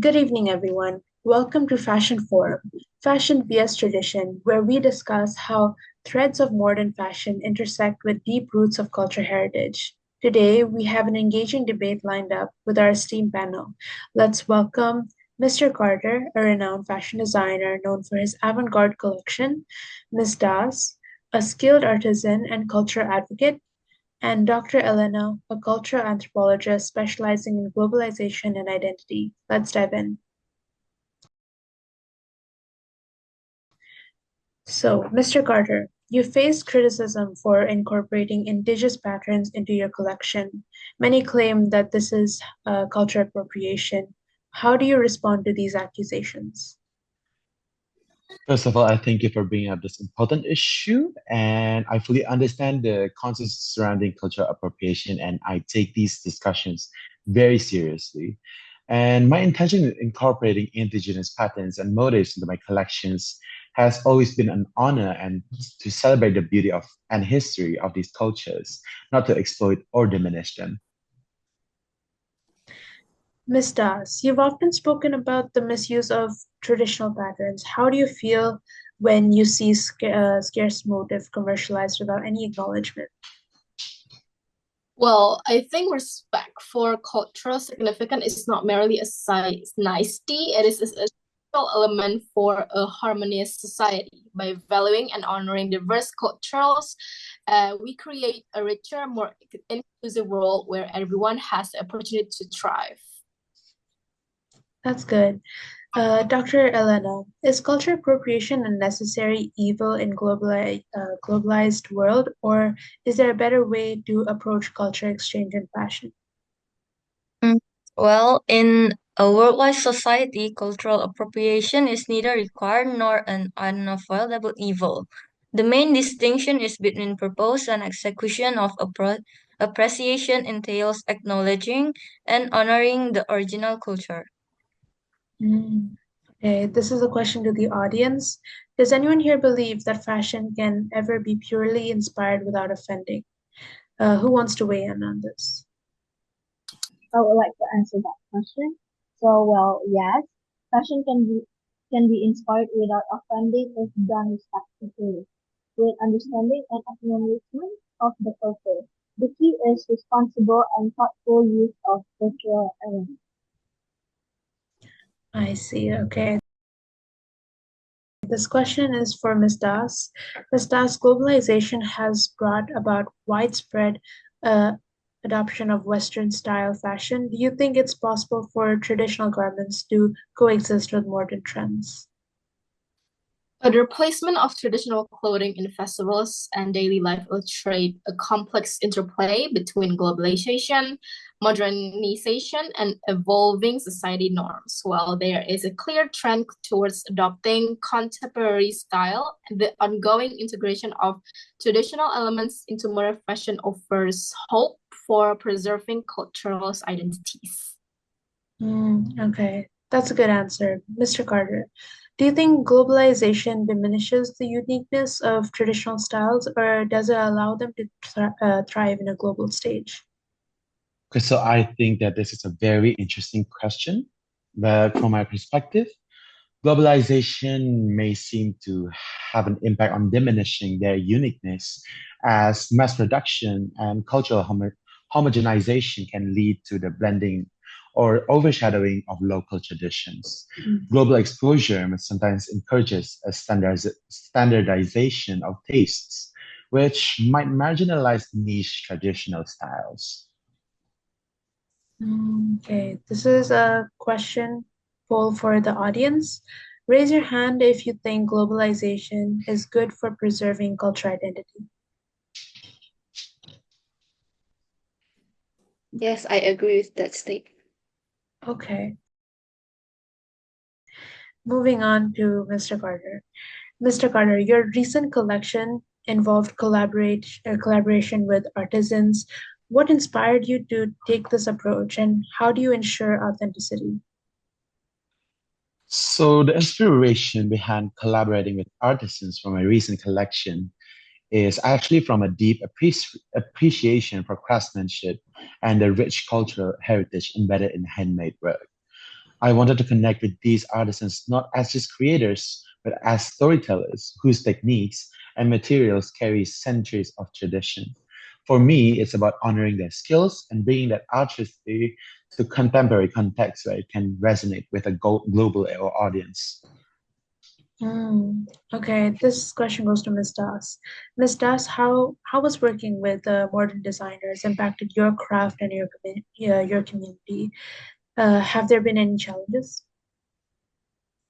Good evening, everyone. Welcome to Fashion Forum, Fashion vs Tradition, where we discuss how threads of modern fashion intersect with deep roots of cultural heritage. Today, we have an engaging debate lined up with our esteemed panel. Let's welcome Mr. Carter, a renowned fashion designer known for his avant garde collection, Ms. Das, a skilled artisan and cultural advocate, and Dr. Elena, a cultural anthropologist specializing in globalization and identity. Let's dive in. So, Mr. Carter, you faced criticism for incorporating indigenous patterns into your collection. Many claim that this is cultural appropriation. How do you respond to these accusations? First of all, I thank you for bringing up this important issue, and I fully understand the concerns surrounding cultural appropriation, and I take these discussions very seriously. And my intention in incorporating indigenous patterns and motifs into my collections has always been an honor and to celebrate the beauty of and history of these cultures, not to exploit or diminish them. Ms. Das, you've often spoken about the misuse of traditional patterns. How do you feel when you see scarce motif commercialized without any acknowledgement? Well, I think respect for cultural significance is not merely a size nicety, it is a essential element for a harmonious society. By valuing and honoring diverse cultures, we create a richer, more inclusive world where everyone has the opportunity to thrive. That's good. Dr. Elena, is cultural appropriation a necessary evil in globalized world, or is there a better way to approach culture exchange and fashion? Mm, Well, in a worldwide society, cultural appropriation is neither required nor an unavoidable evil. The main distinction is between purpose and execution of appreciation entails acknowledging and honoring the original culture. Mm, Okay, this is a question to the audience. Does anyone here believe that fashion can ever be purely inspired without offending? Who wants to weigh in on this? I would like to answer that question. So, yes, fashion can be inspired without offending if done respectfully, with understanding and acknowledgement of the culture. The key is responsible and thoughtful use of cultural elements. I see. Okay. This question is for Ms. Das. Ms. Das, globalization has brought about widespread uh, adoption of Western style fashion. Do you think it's possible for traditional garments to coexist with modern trends? The replacement of traditional clothing in festivals and daily life illustrate a complex interplay between globalization, modernization, and evolving society norms. While there is a clear trend towards adopting contemporary style, the ongoing integration of traditional elements into modern fashion offers hope for preserving cultural identities. Okay, that's a good answer. Mr. Carter, do you think globalization diminishes the uniqueness of traditional styles, or does it allow them to thrive in a global stage? Okay, so I think that this is a very interesting question. But from my perspective, globalization may seem to have an impact on diminishing their uniqueness as mass production and cultural homogenization can lead to the blending or overshadowing of local traditions. Mm. Global exposure sometimes encourages a standardization of tastes, which might marginalize niche traditional styles. Okay, this is a question poll for the audience. Raise your hand if you think globalization is good for preserving cultural identity. Yes, I agree with that statement. Okay, moving on to Mr. Carter. Mr. Carter, your recent collection involved collaboration with artisans. What inspired you to take this approach, and how do you ensure authenticity? So, the inspiration behind collaborating with artisans for my recent collection is actually from a deep appreciation for craftsmanship and the rich cultural heritage embedded in handmade work. I wanted to connect with these artisans not as just creators, but as storytellers whose techniques and materials carry centuries of tradition. For me, it's about honoring their skills and bringing that artistry to contemporary context where it can resonate with a global audience. Okay, this question goes to Ms. Das. Ms. Das, how was working with modern designers impacted your craft and your community? Have there been any challenges?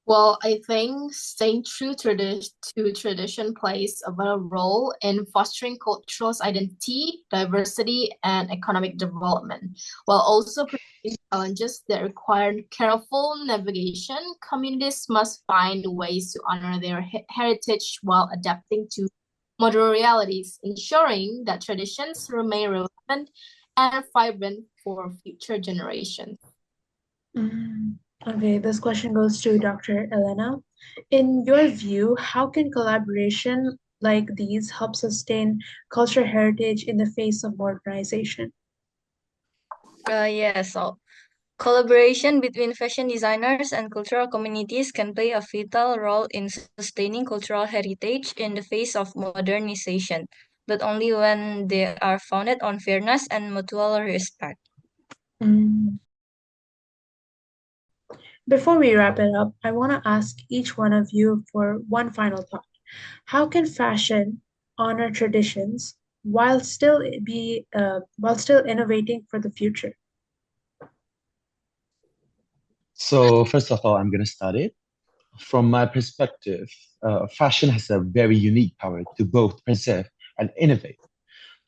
Well, I think staying true to tradition plays a vital role in fostering cultural identity, diversity, and economic development, while also presenting challenges that require careful navigation. Communities must find ways to honor their heritage while adapting to modern realities, ensuring that traditions remain relevant and vibrant for future generations. Mm, Okay, this question goes to Dr. Elena. In your view, how can collaboration like these help sustain cultural heritage in the face of modernization? Yes, so collaboration between fashion designers and cultural communities can play a vital role in sustaining cultural heritage in the face of modernization, but only when they are founded on fairness and mutual respect. Mm, Before we wrap it up, I want to ask each one of you for one final thought. How can fashion honor traditions while still innovating for the future? So, first of all, I'm going to start it. From my perspective, fashion has a very unique power to both preserve and innovate.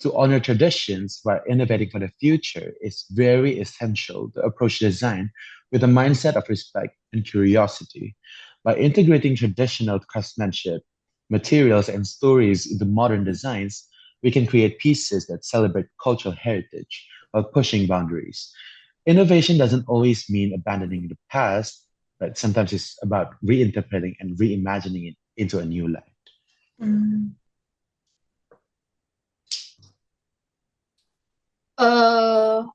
To honor traditions while innovating for the future is very essential to approach design with a mindset of respect and curiosity. By integrating traditional craftsmanship, materials, and stories into modern designs, we can create pieces that celebrate cultural heritage while pushing boundaries. Innovation doesn't always mean abandoning the past, but sometimes it's about reinterpreting and reimagining it into a new light. Mm,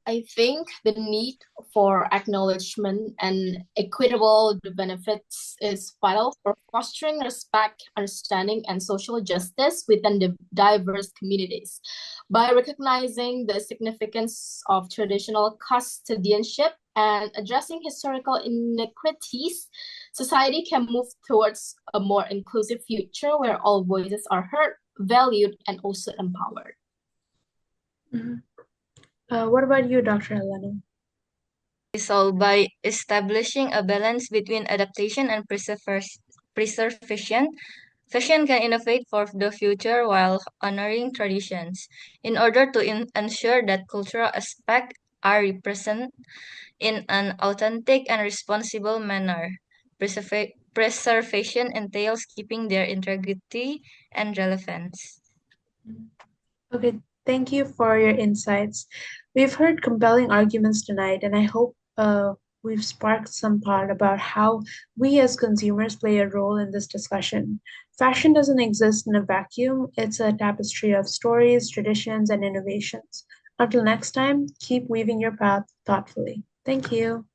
I think the need for acknowledgement and equitable benefits is vital for fostering respect, understanding, and social justice within the diverse communities. By recognizing the significance of traditional custodianship and addressing historical inequities, society can move towards a more inclusive future where all voices are heard, valued, and also empowered. mhm. What about you, Dr. Elena? So, by establishing a balance between adaptation and preservation, fashion can innovate for the future while honoring traditions. In order to ensure that cultural aspects are represented in an authentic and responsible manner, preservation entails keeping their integrity and relevance. Okay, thank you for your insights. We've heard compelling arguments tonight, and I hope we've sparked some thought about how we as consumers play a role in this discussion. Fashion doesn't exist in a vacuum, it's a tapestry of stories, traditions, and innovations. Until next time, keep weaving your path thoughtfully. Thank you.